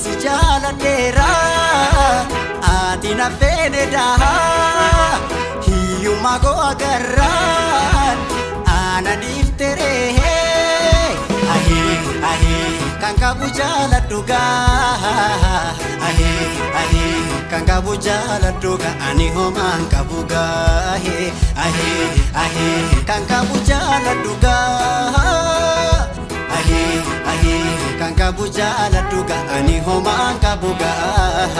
Ansi jaaladheera ati na fedha hiyyummaa koo agarraan ana dhiiftere kan qabu jaaladhugaa kan qabu jaaladhugaa ani homaan qabugaa kan qabu jaaladhugaa kan qabu jaaladhugaa ani homaan qabugaa.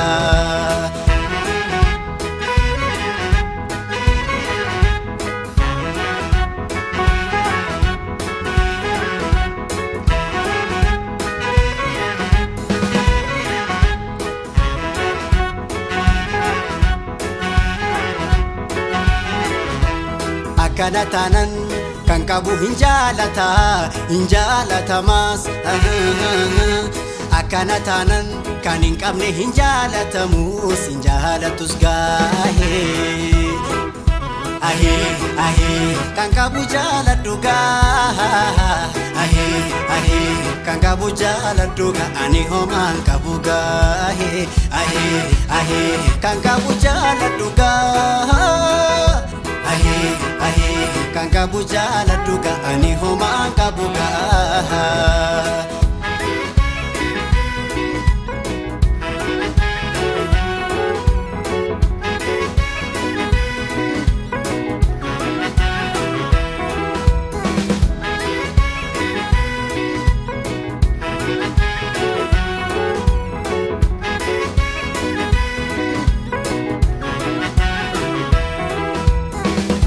Akkana taanan kan qabu hin jaalatamas akkana taanan kan hin qabne hin jaalatamus hin jaalatus gaahee kan qabu jaaladhugaa kan qabu jaaladhugaa ani homaan qabu gaahee kan qabu jaaladhugaa kan qabu jaaladhugaa ani homaan qabugaa.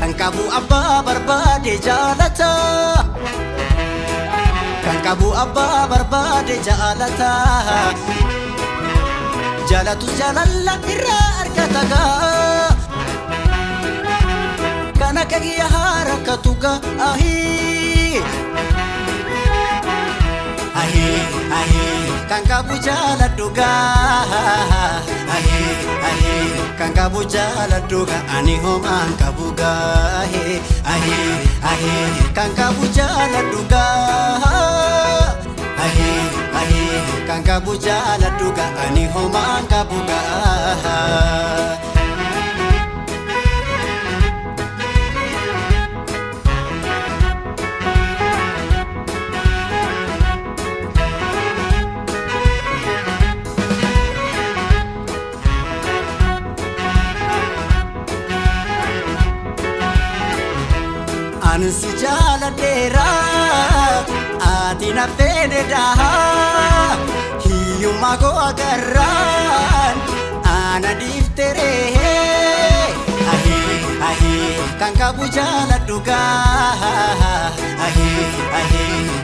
Kan qabu abbaa barbaade jaalata kan qabu abbaa barbaade jaalata jaalatus jaalala irraa argata gaa kan akka kiyya harakatu gaa kan qabu jaaladhugaa kan qabu jaaladhugaa ani homaan qabugaa kan qabu jaaladhugaa kan qabu jaaladhugaa ani homaan qabugaa. Ansi jaaladheera ati na fedha hiyyummaa koo agarraan ana dhiiftere kan qabu jaaladhugaa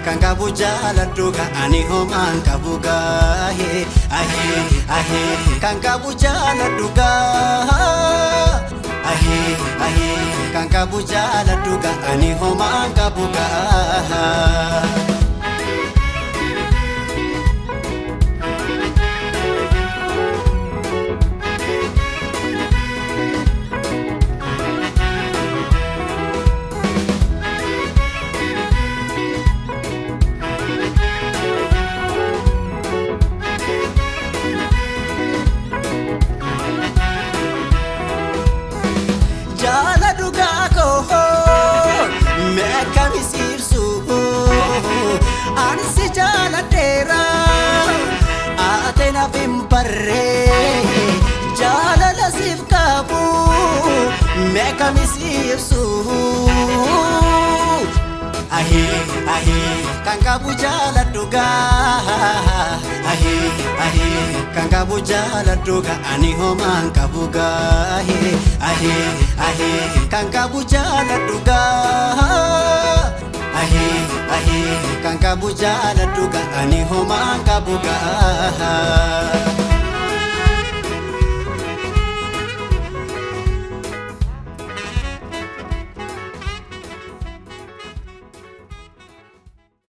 kan qabu jaaladhugaa ani homaan qabugaa kan qabu jaaladhugaa kan qabu jaaladhugaa ani homaan qabugaa. Jaaladhugaa koo meeqamis ibsu ansi jaaladheera ati naaf hin barree jaalala siif qabu meeqamis ibsu kan qabu jaaladhugaa kan qabu jaaladhugaa ani homaan qabugaa kan qabu jaaladhugaa kan qabu jaaladhugaa ani homaan qabugaa.